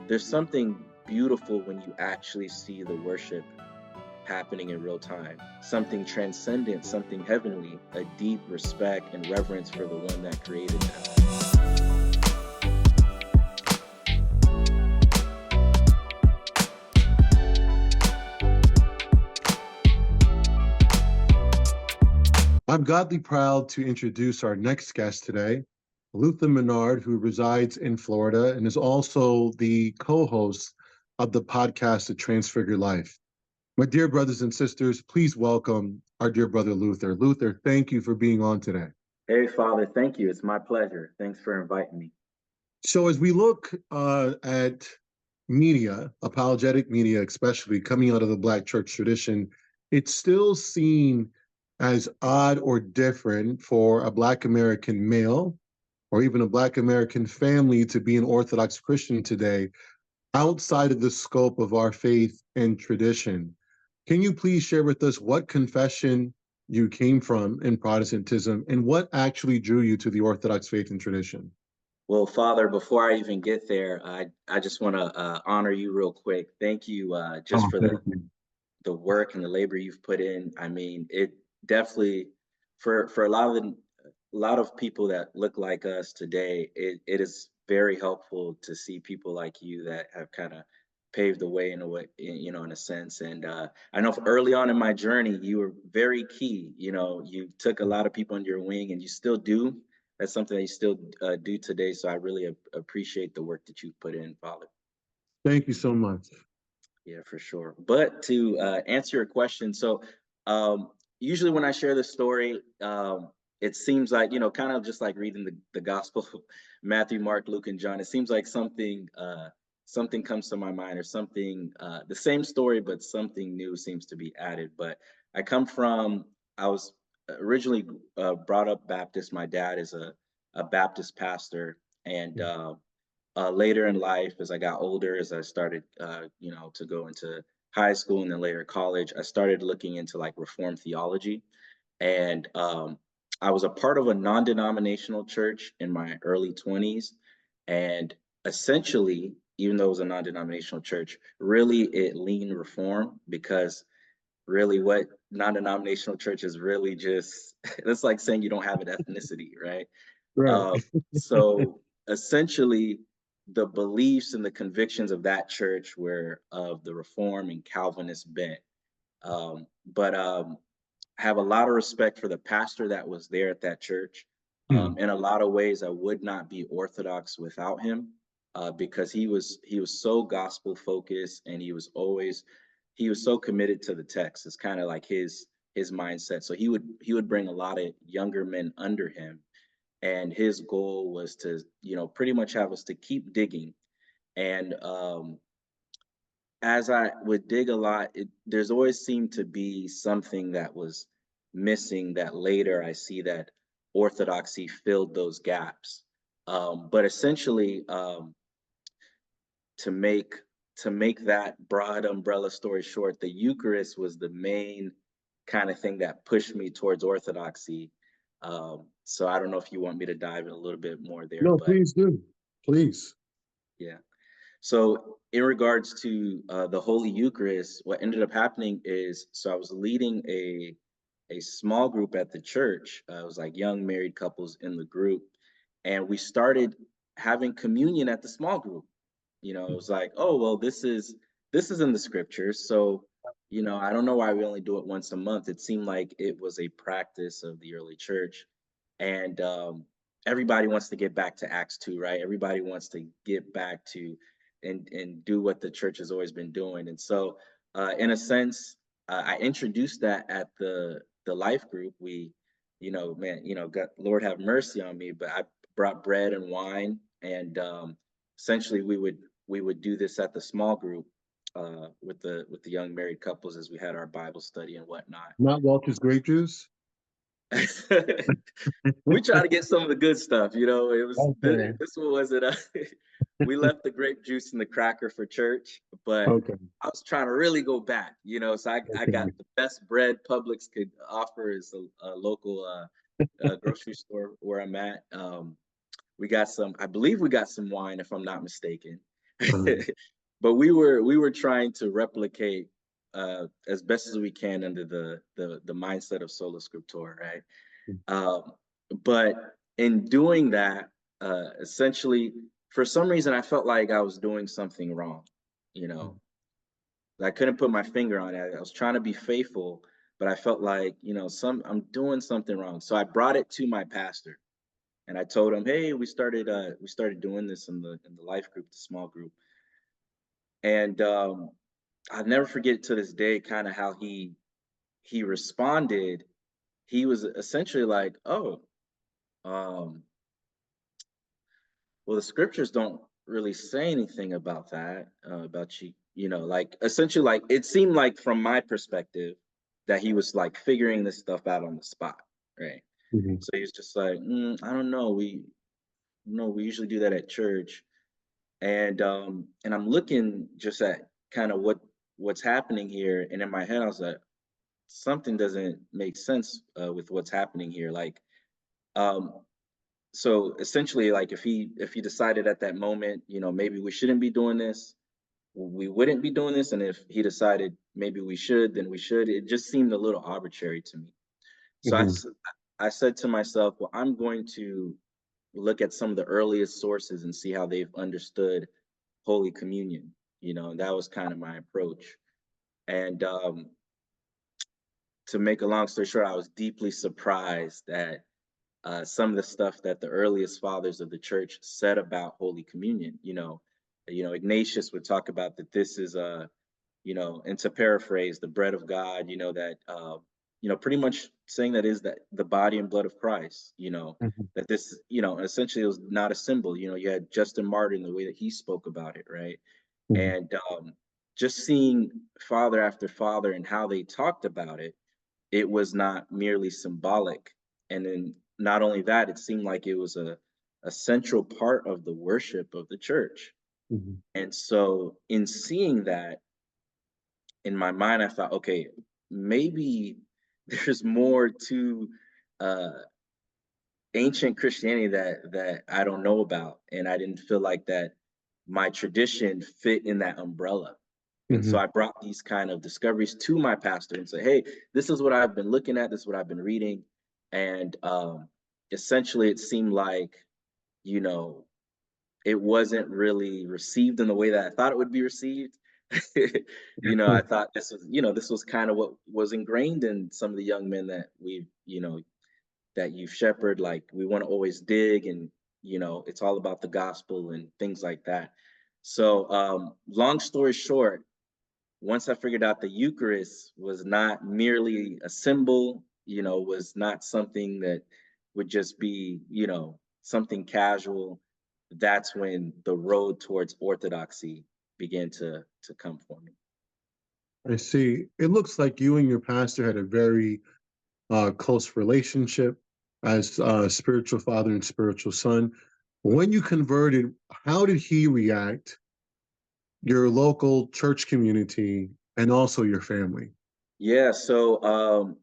there's something beautiful when you actually see the worship happening in real time. Something transcendent, something heavenly, a deep respect and reverence for the one that created them. I'm godly proud to introduce our next guest today, Luther Menard, who resides in Florida and is also the co-host of the podcast, The Transfigured Life. My dear brothers and sisters, please welcome our dear brother Luther. Luther, thank you for being on today. Hey, Father, thank you. It's my pleasure. Thanks for inviting me. So as we look at media, apologetic media especially, coming out of the Black church tradition, it's still seen as odd or different for a Black American male or even a Black American family to be an Orthodox Christian today outside of the scope of our faith and tradition. Can you please share with us what confession you came from in Protestantism and what actually drew you to the Orthodox faith and tradition? Well, Father, before I even get there, I just want to honor you real quick. Thank you just Oh, for thank you. the work and the labor you've put in. I mean, it definitely for a lot of people that look like us today, it is very helpful to see people like you that have kind of paved the way in a way, in a sense. And I know early on in my journey, you were very key. You took a lot of people under your wing, and you still do. That's something that you still do today. So I really appreciate the work that you've put in, Father. Thank you so much. Yeah, for sure. But to answer your question, so usually when I share this story, it seems like, kind of just like reading the gospel, Matthew, Mark, Luke, and John. It seems like something comes to my mind, or something, the same story, but something new seems to be added. But I was originally brought up Baptist. My dad is a Baptist pastor. And later in life, as I got older, as I started, to go into high school and then later college, I started looking into like Reformed theology. And I was a part of a non-denominational church in my early 20s. And essentially, even though it was a non-denominational church, really it leaned Reform, because really what non-denominational church is really just, it's like saying you don't have an ethnicity, right? Right. So essentially, the beliefs and the convictions of that church were of the Reform and Calvinist bent. But have a lot of respect for the pastor that was there at that church. In a lot of ways, I would not be Orthodox without him, because he was so gospel focused, and he was so committed to the text. It's kind of like his mindset. So he would bring a lot of younger men under him, and his goal was to pretty much have us to keep digging. And as I would dig a lot, there's always seemed to be something that was missing, that later I see that Orthodoxy filled those gaps. But essentially, to make that broad umbrella story short, the Eucharist was the main kind of thing that pushed me towards Orthodoxy. So I don't know if you want me to dive in a little bit more there, No, but please do. Please. yeah. So in regards to the Holy Eucharist, what ended up happening is, so I was leading a small group at the church. It was like young married couples in the group, and we started having communion at the small group. It was like, oh well, this is in the scriptures, so I don't know why we only do it once a month. It seemed like it was a practice of the early church. And everybody wants to get back to Acts 2, right? Everybody wants to get back to and do what the church has always been doing. And so in a sense, I introduced that at the life group. We, man, got, Lord have mercy on me, but I brought bread and wine, and essentially we would do this at the small group, with the young married couples, as we had our Bible study and whatnot. Not Walter's grape juice. We try to get some of the good stuff. It was Okay. this one wasn't. We left the grape juice in the cracker for church, but Okay. I was trying to really go back. So I got Okay. the best bread Publix could offer, is a local grocery store where I'm at. We got some. I believe we got some wine, if I'm not mistaken. Um, But we were trying to replicate as best as we can under the mindset of sola scriptura, right? Um, but in doing that, essentially, for some reason, I felt like I was doing something wrong. You know, I couldn't put my finger on it. I was trying to be faithful, but I felt like, I'm doing something wrong. So I brought it to my pastor, and I told him, "Hey, we started doing this in the life group, the small group." And I'll never forget to this day kind of how he responded. He was essentially like, "Oh, um, well, the scriptures don't really say anything about that, about you, like essentially, like it seemed like from my perspective that he was like figuring this stuff out on the spot, right? mhm, So he's just like, I don't know, we usually do that at church, and I'm looking just at kind of what's happening here, and in my head I was like, something doesn't make sense with what's happening here, like, um, so essentially, like if he decided at that moment, maybe we shouldn't be doing this, we wouldn't be doing this, and if he decided maybe we should, then we should. It just seemed a little arbitrary to me. So mhm, I said to myself, well, I'm going to look at some of the earliest sources and see how they've understood Holy Communion. And that was kind of my approach. And to make a long story short, I was deeply surprised at some of the stuff that the earliest fathers of the church said about Holy Communion. Ignatius would talk about that this is and to paraphrase, the bread of God. That pretty much saying that is that the body and blood of Christ. mhm, That this essentially it was not a symbol. You had Justin Martyr, the way that he spoke about it, right? mhm, And just seeing father after father and how they talked about it, it was not merely symbolic. And then not only that, it seemed like it was a central part of the worship of the church. mhm. And so in seeing that, in my mind, I thought, okay, maybe there's more to uh, ancient Christianity that I don't know about, and I didn't feel like that my tradition fit in that umbrella. And so Mhm. I brought these kind of discoveries to my pastor and said, "Hey, this is what I've been looking at. This is what I've been reading," and essentially, it seemed like you know it wasn't really received in the way that I thought it would be received. I thought this was kind of what was ingrained in some of the young men that that you've shepherded. Like we want to always dig, and it's all about the gospel and things like that. So, long story short, once I figured out the Eucharist was not merely a symbol, was not something that would just be, something casual, that's when the road towards Orthodoxy began to come for me. I see. It looks like you and your pastor had a very close relationship as spiritual father and spiritual son. When you converted, how did he react, your local church community, and also your family? Yeah, so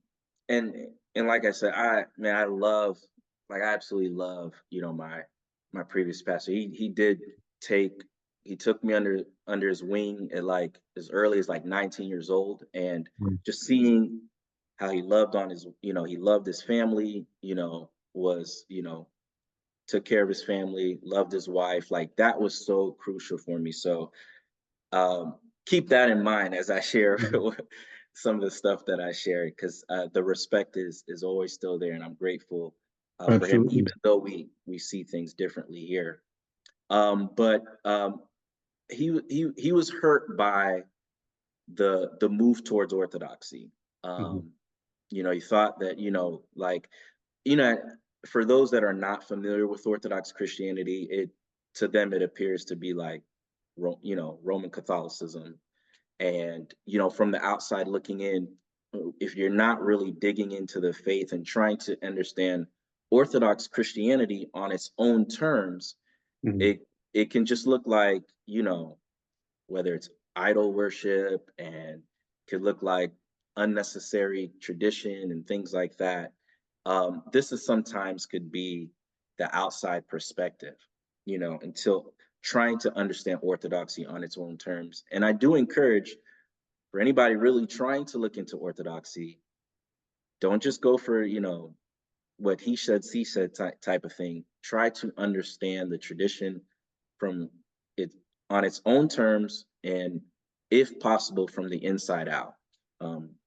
and and like I said, I love, like I absolutely love, my previous pastor. Take he took me under his wing at like as early as like 19 years old, and Mm, just seeing how he loved his family, was, took care of his family, loved his wife. Like that was so crucial for me. So keep that in mind as I share mhm. some of the stuff that I share, because the respect is always still there, and I'm grateful for him, even Absolutely. though we see things differently here. But he was hurt by the move towards orthodoxy. Mhm, Um, he thought that like you know for those that are not familiar with Orthodox Christianity, it to them it appears to be like Roman Catholicism. And from the outside looking in, if you're not really digging into the faith and trying to understand Orthodox Christianity on its own terms, mhm, it can just look like, whether it's idol worship, and could look like unnecessary tradition and things like that. This is sometimes could be the outside perspective, until trying to understand Orthodoxy on its own terms. And I do encourage for anybody really trying to look into Orthodoxy, don't just go for, what he said, she said type of thing. Try to understand the tradition from it on its own terms, and if possible, from the inside out.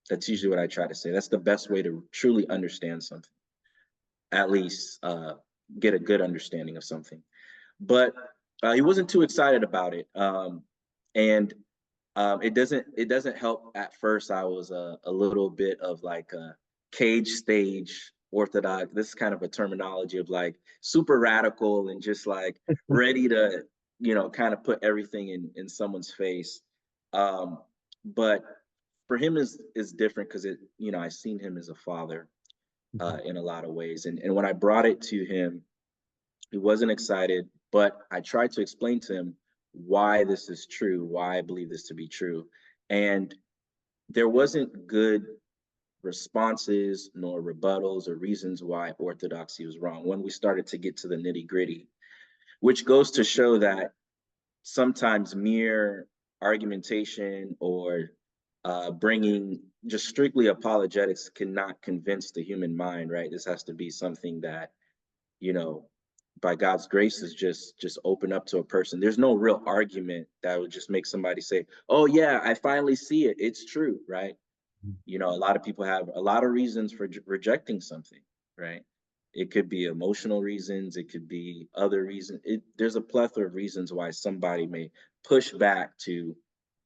That's usually what I try to say. That's the best way to truly understand something, at least get a good understanding of something. But he wasn't too excited about it, and it doesn't help. At first, I was a little bit of like a cage stage Orthodox. This is kind of a terminology of like super radical and just like ready to, kind of put everything in someone's face. But for him is different because I seen him as a father in a lot of ways. And when I brought it to him, he wasn't excited, but I tried to explain to him why this is true, why I believe this to be true. And there wasn't good responses nor rebuttals or reasons why Orthodoxy was wrong when we started to get to the nitty gritty, which goes to show that sometimes mere argumentation or bringing just strictly apologetics cannot convince the human mind, right? This has to be something that, you know, by God's grace is just open up to a person. There's no real argument that would just make somebody say, "Oh yeah, I finally see it. It's true," right? A lot of people have a lot of reasons for rejecting something, right? It could be emotional reasons, it could be other reasons. There's a plethora of reasons why somebody may push back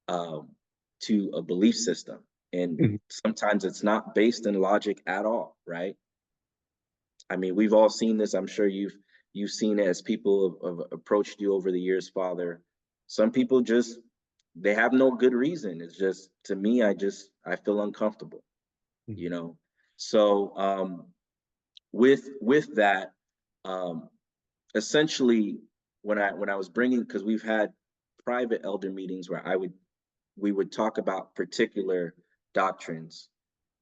um, to a belief system, and Mhm. sometimes it's not based in logic at all, right? I mean, we've all seen this. I'm sure you've seen it as people have approached you over the years, Father. Some people just they have no good reason. It's just to me, I feel uncomfortable, you Mhm. know. So with that, um, essentially, when I was bringing, because we've had private elder meetings where we would talk about particular doctrines,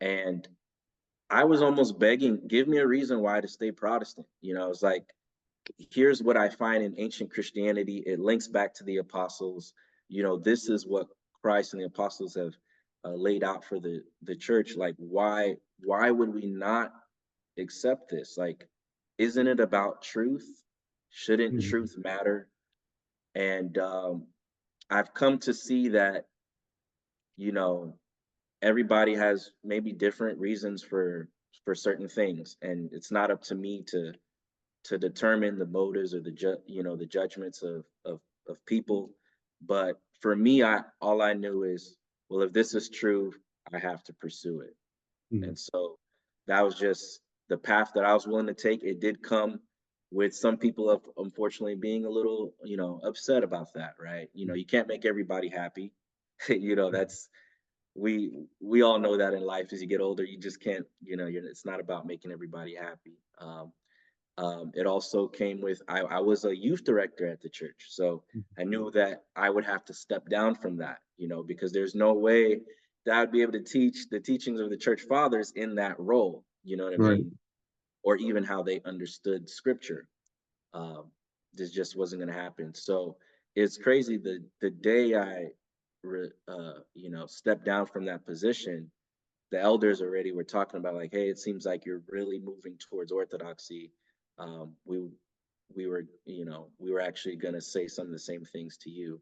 and I was almost begging, give me a reason why to stay Protestant. It's like, here's what I find in ancient Christianity. It links back to the apostles. This is what Christ and the apostles have laid out for the church. Like, why would we not accept this? Like, isn't it about truth? Shouldn't Mhm. truth matter? And I've come to see that, you know, everybody has maybe different reasons for certain things, and it's not up to me to determine the motives or the judgments of people. But for me, I all I knew is, well, if this is true, I have to pursue it. Mhm. And so that was just the path that I was willing to take. It did come with some people of unfortunately being a little, upset about that, right? You can't make everybody happy. That's we all know that in life. As you get older, you just can't, it's not about making everybody happy. It also came with I was a youth director at the church, so I knew that I would have to step down from that, because there's no way that I'd be able to teach the teachings of the church fathers in that role. You know what I Right. mean? Or even how they understood scripture. Um, this just wasn't going to happen. So it's crazy. The day I, stepped down from that position, the elders already were talking about like, hey, it seems like you're really moving towards orthodoxy. We were actually going to say some of the same things to you,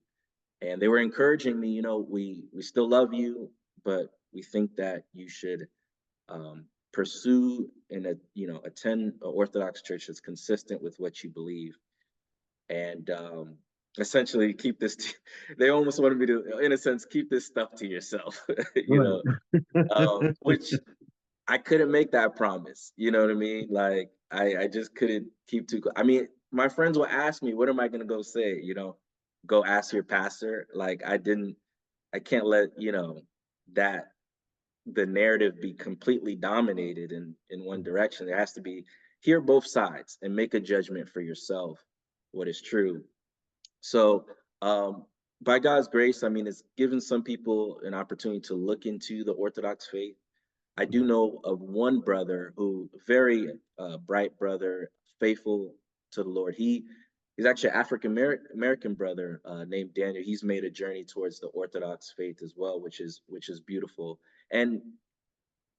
and they were encouraging me. We still love you, but we think that you should pursue and attend an Orthodox church that's consistent with what you believe, and essentially keep this. They almost wanted me to, in a sense, keep this stuff to yourself. Right. Which I couldn't make that promise. You know what I mean? Like I just couldn't keep too. I mean, my friends will ask me, "What am I gonna go say?" Go ask your pastor. Like I didn't. I can't let that the narrative be completely dominated in one direction. There has to be hear both sides and make a judgment for yourself what is true. So by God's grace, I mean it's given some people an opportunity to look into the Orthodox faith. I do know of one brother who very bright brother, faithful to the Lord. He he's actually an African American brother named Daniel. He's made a journey towards the Orthodox faith as well, which is beautiful. And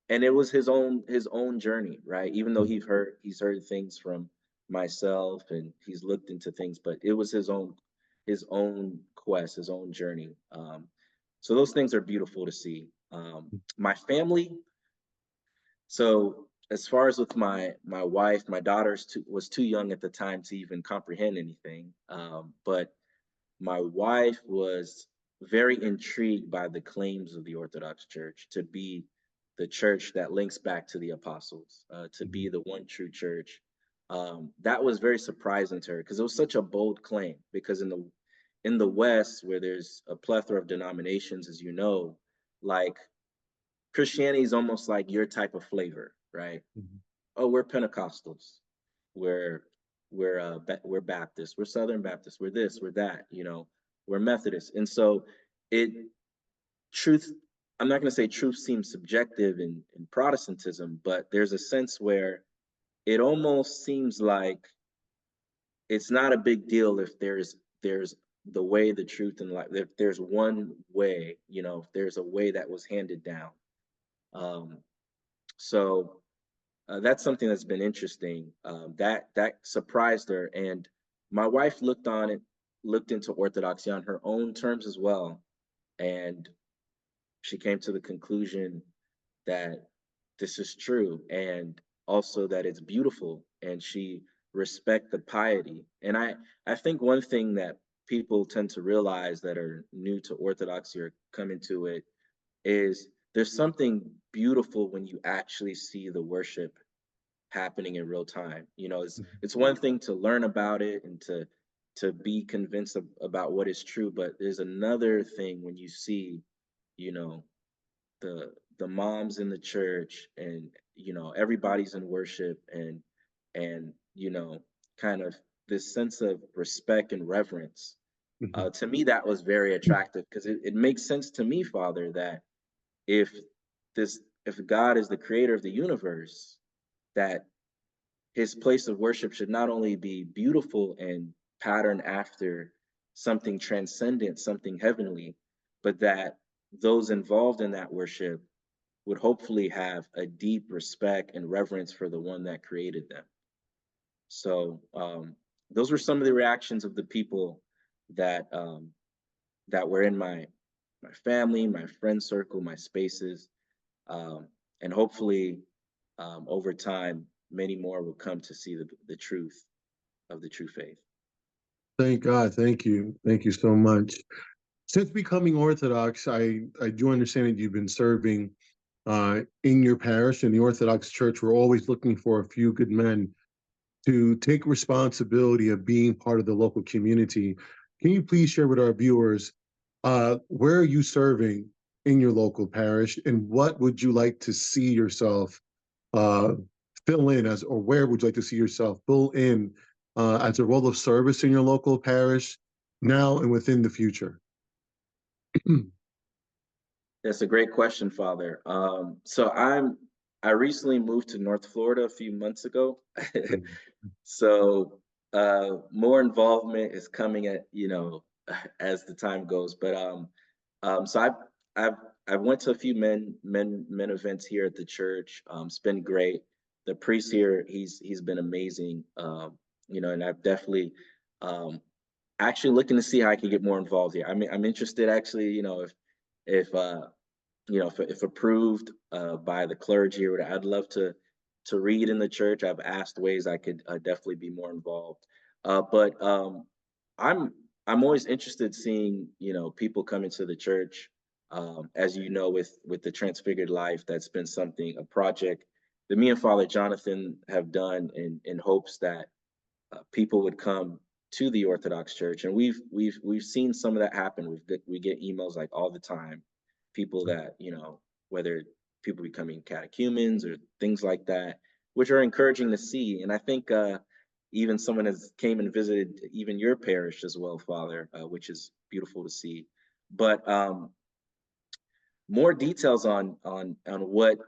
and it was his own journey, right? Even though he's heard things from myself and he's looked into things, but it was his own quest, his own journey. So those things are beautiful to see. My family, so as far as with my wife, my was too young at the time to even comprehend anything. But my wife was very intrigued by the claims of the Orthodox Church to be the church that links back to the apostles, to be Mhm. the one true church. That was very surprising to her because it was such a bold claim. Because in the West, where there's a plethora of denominations, as you know, like Christianity is almost like your type of flavor, right? Mhm. Oh, we're Pentecostals, we're we're Baptists, we're Southern Baptists, we're this, we're that, we're Methodists. And so it truth, I'm not going to say truth seems subjective in Protestantism, but there's a sense where it almost seems like it's not a big deal if there's the way, the truth, and life. If there's one way, if there's a way that was handed down. Um, so that's something that's been interesting. That surprised her, and my wife looked into Orthodoxy on her own terms as well, and she came to the conclusion that this is true, and also that it's beautiful, and she respect the piety. And I think one thing that people tend to realize that are new to Orthodoxy or coming to it is there's something beautiful when you actually see the worship happening in real time. It's one thing to learn about it and to be convinced about what is true, but there's another thing when you see, you know, the moms in the church, and everybody's in worship, and kind of this sense of respect and reverence. Mhm. To me, that was very attractive because it makes sense to me, Father, that if if God is the creator of the universe, that his place of worship should not only be beautiful and patterned after something transcendent, something heavenly, but that those involved in that worship would hopefully have a deep respect and reverence for the one that created them. So those were some of the reactions of the people that were in my family, my friend circle, my spaces, um, and hopefully over time, many more will come to see the truth of the true faith. Thank God. Thank you. Thank you so much. Since becoming Orthodox, I do understand that you've been serving in your parish in the Orthodox Church. We're always looking for a few good men to take responsibility of being part of the local community. Can you please share with our viewers where are you serving in your local parish, and what would you like to see yourself uh, fill in as, or where would you like to see yourself fill in as a role of service in your local parish now and within the future? That's a great question, Father. So I recently moved to North Florida a few months ago. So more involvement is coming at as the time goes. But so I've I've went to a few men events here at the church. It's been great. The priest here, he's been amazing. And I've definitely um, actually looking to see how I can get more involved here. I mean, I'm interested actually. If if approved by the clergy, or I'd love to read in the church. I've asked ways I could definitely be more involved. But I'm I'm always interested seeing people come into the church. As you know, with the Transfigured life, that's been something, a project that me and Father Jonathan have done in hopes that people would come to the Orthodox Church, and we've seen some of that happen. We get emails like all the time, people that whether people becoming catechumens or things like that, which are encouraging to see. And I think even someone has came and visited even your parish as well, Father, which is beautiful to see. But more details on what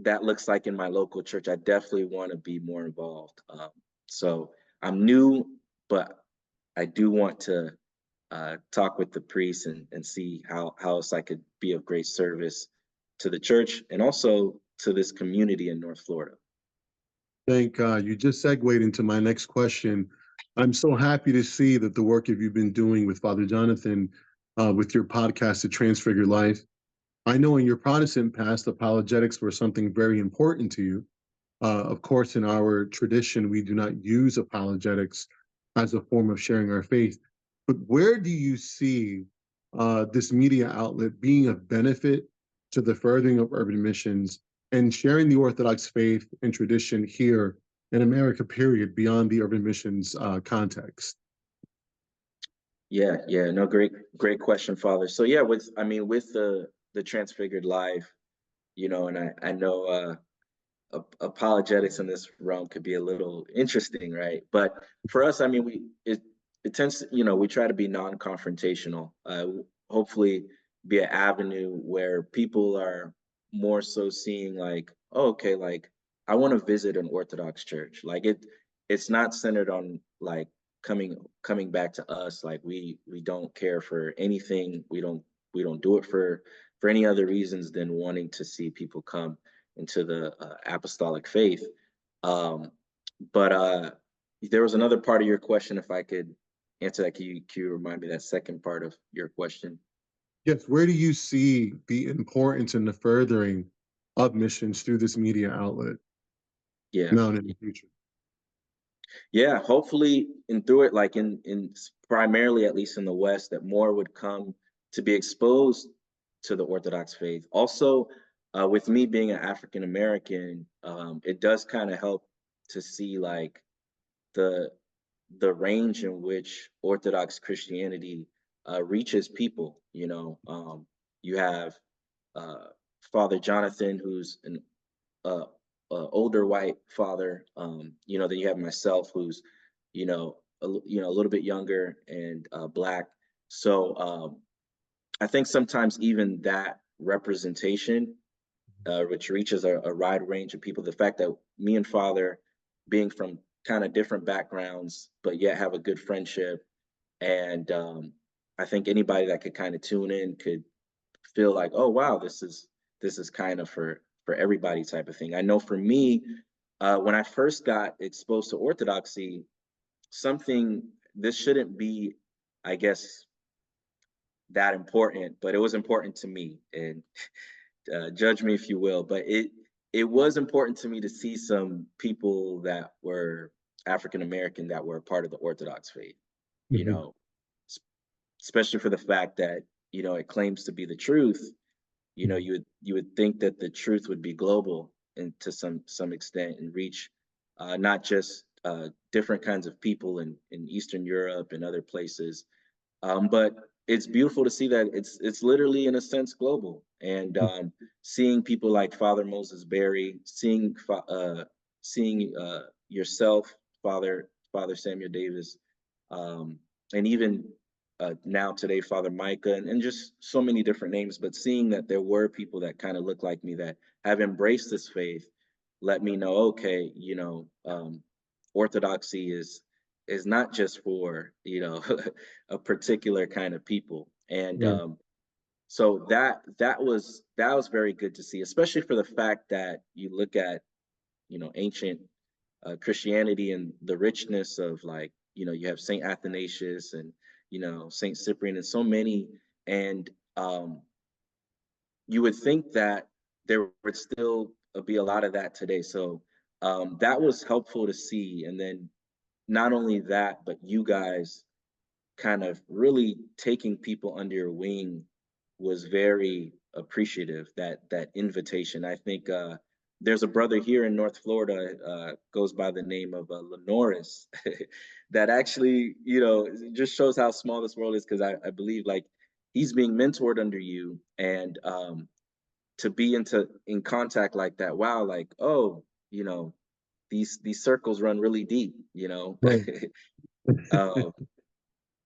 that looks like in my local church, I definitely want to be more involved. So I'm new but I do want to talk with the priest and see how else I could be of great service to the church and also to this community in North Florida. Thank God. You just segued into my next question. I'm so happy to see that the work that you've been doing with Father Jonathan, with your podcast, The Transfigured Life. I know in your Protestant past, apologetics were something very important to you. Of course, in our tradition, we do not use apologetics as a form of sharing our faith. But where do you see this media outlet being of benefit to the furthering of urban missions and sharing the Orthodox faith and tradition here in America, period, beyond the urban missions context? Yeah, no, great question, Father. So yeah, with the Transfigured Life, and I know apologetics in this realm could be a little interesting, right? But for us, it tends to, we try to be non-confrontational. Hopefully, be an avenue where people are more so seeing like, oh, okay, like I want to visit an Orthodox church. Like it's not centered on like coming back to us. Like we don't care for anything. We don't do it for any other reasons than wanting to see people come into the apostolic faith. Um, but there was another part of your question. If I could answer that, can you remind me that second part of your question? Yes, where do you see the importance and the furthering of missions through this media outlet Yeah, now and in the future? yeah. Hopefully, and through it, like in primarily, at least in the West, that more would come to be exposed to the Orthodox faith. Also, with me being an African American, it does kind of help to see like the the range in which Orthodox Christianity reaches people. You have uh, Father Jonathan, who's an uh, older white father. Then you have myself, who's a little bit younger and black. So I think sometimes even that representation, which reaches a wide range of people. The fact that me and Father, being from kind of different backgrounds, but yet have a good friendship, and I think anybody that could kind of tune in could feel like, oh wow, this is kind of for everybody type of thing. I know for me, when I first got exposed to Orthodoxy, something this shouldn't be, I guess, that important, but it was important to me, and judge me if you will, but it was important to me to see some people that were African American that were a part of the Orthodox faith. You Mhm. know, s- especially for the fact that it claims to be the truth. You would think that the truth would be global and to some extent and reach not just different kinds of people in Eastern Europe and other places, but it's beautiful to see that it's literally in a sense global. And seeing people like Father Moses Berry, seeing yourself, Father Samuel Davis, um, and even now today Father Micah, and just so many different names. But seeing that there were people that kind of look like me that have embraced this faith, let me know, okay, Orthodoxy is not just for a particular kind of people. And Right. so that was very good to see, especially for the fact that you look at ancient Christianity and the richness of, like, you have Saint Athanasius and Saint Cyprian and so many. And you would think that there would still be a lot of that today. So that was helpful to see. And then not only that, but you guys kind of really taking people under your wing was very appreciative. That invitation. I think there's a brother here in North Florida, goes by the name of Lenoris, that actually just shows how small this world is, because I believe like he's being mentored under you, and to be in contact like that. Wow, like, oh, these circles run really deep. Right. um,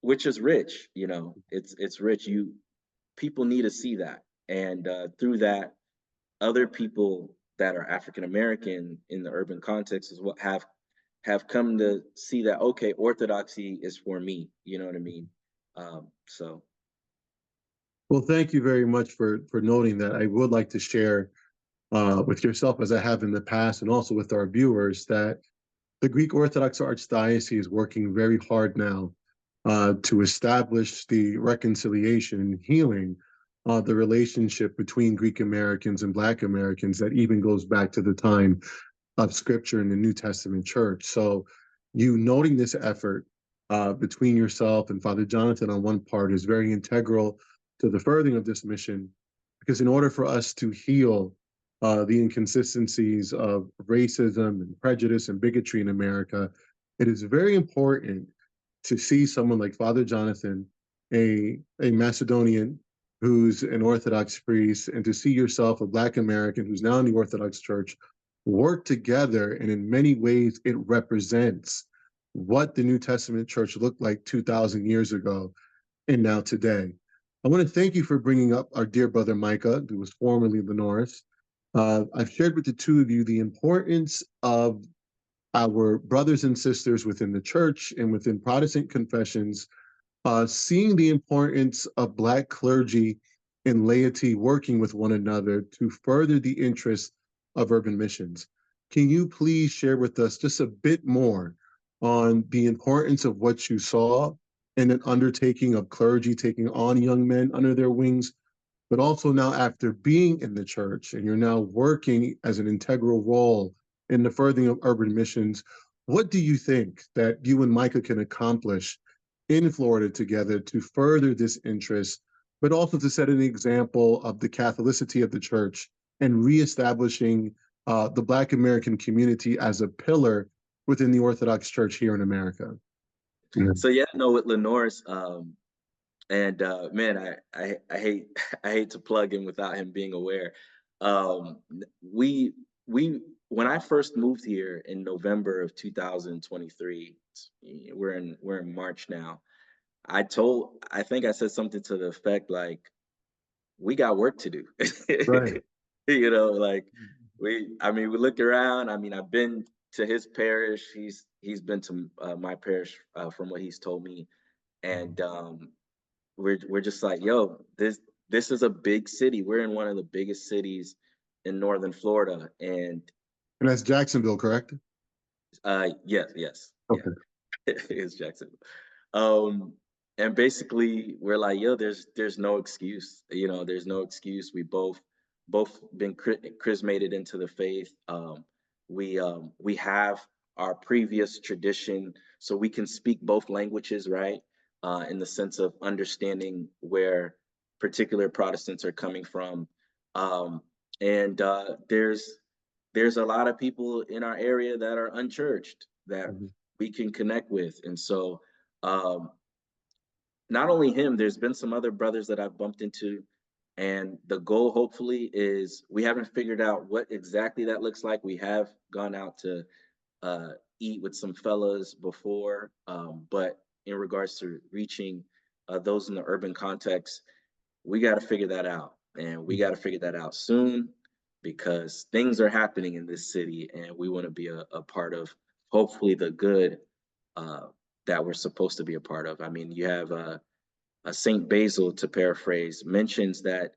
which is rich. It's rich. People need to see that, and through that, other people that are African American in the urban context as well have have come to see that, okay, Orthodoxy is for me. You know what I mean? So Well, thank you very much for noting that. I would like to share with yourself, as I have in the past, and also with our viewers, that the Greek Orthodox Archdiocese is working very hard now to establish the reconciliation and healing the relationship between Greek Americans and Black Americans that even goes back to the time of Scripture in the New Testament Church. So, you noting this effort between yourself and Father Jonathan on one part is very integral to the furthering of this mission, because in order for us to heal the inconsistencies of racism and prejudice and bigotry in America, it is very important to see someone like Father Jonathan, a Macedonian who's an Orthodox priest, and to see yourself, a Black American who's now in the Orthodox Church, work together. And in many ways, it represents what the New Testament Church looked like 2,000 years ago and now today. I want to thank you for bringing up our dear brother Micah, who was formerly Lenoris. I've shared with the two of you the importance of our brothers and sisters within the church and within Protestant confessions, seeing the importance of Black clergy and laity working with one another to further the interests of urban missions. Can you please share with us just a bit more on the importance of what you saw in an undertaking of clergy taking on young men under their wings, but also now after being in the church and you're now working as an integral role in the furthering of urban missions? What do you think that you and Micah can accomplish in Florida together to further this interest, but also to set an example of the Catholicity of the church and reestablishing the Black American community as a pillar within the Orthodox Church here in America? so yeah, no, with Lenore's, and man, I hate I hate to plug in without him being aware. We when I first moved here in November of 2023, we're in March now. I think I said something to the effect like, we got work to do. Right. You know, like I mean, we look around. I mean, I've been to his parish. He's been to my parish, from what he's told me, and we're just like, yo, this is a big city. We're in one of the biggest cities in northern Florida, and And that's Jacksonville, correct? yes, yes, yeah, Okay. it's Jacksonville. Um, and basically, we're like, yo, there's no excuse. You know, there's no excuse. We both been chrismated into the faith. We have our previous tradition, so we can speak both languages, right? In the sense of understanding where particular Protestants are coming from. And there's a lot of people in our area that are unchurched that Mhm. we can connect with. And so um, not only him, there's been some other brothers that I've bumped into. And the goal, hopefully, is we haven't figured out what exactly that looks like. We have gone out to uh, eat with some fellas before, but in regards to reaching those in the urban context, we got to figure that out. And we got to figure that out soon, because things are happening in this city and we want to be a part of, hopefully, the good uh, that we're supposed to be a part of. I mean, you have Saint Basil, to paraphrase, mentions that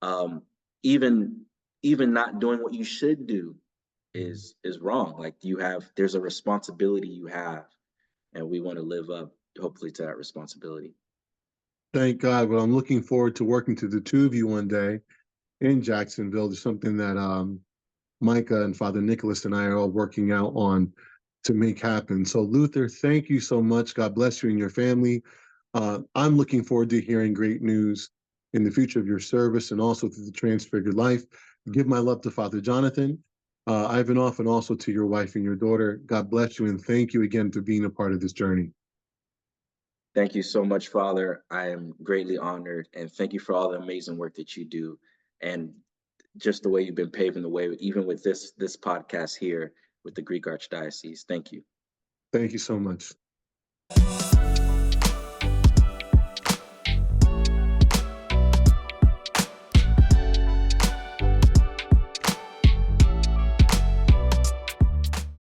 um, even even not doing what you should do is wrong. Like, there's a responsibility you have, and we want to live up, hopefully, to that responsibility. Thank God. Well, I'm looking forward to working to the two of you one day in Jacksonville. There's something that Micah and Father Nicholas and I are all working out on to make happen. So, Luther, thank you so much. God bless you and your family. I'm looking forward to hearing great news in the future of your service and also to the Transfigured life. Give my love to Father Jonathan, Ivanov, and also to your wife and your daughter. God bless you, and thank you again for being a part of this journey. Thank you so much, Father. I am greatly honored, and thank you for all the amazing work that you do, and just the way you've been paving the way, even with this podcast here with the Greek Archdiocese. Thank you. Thank you so much.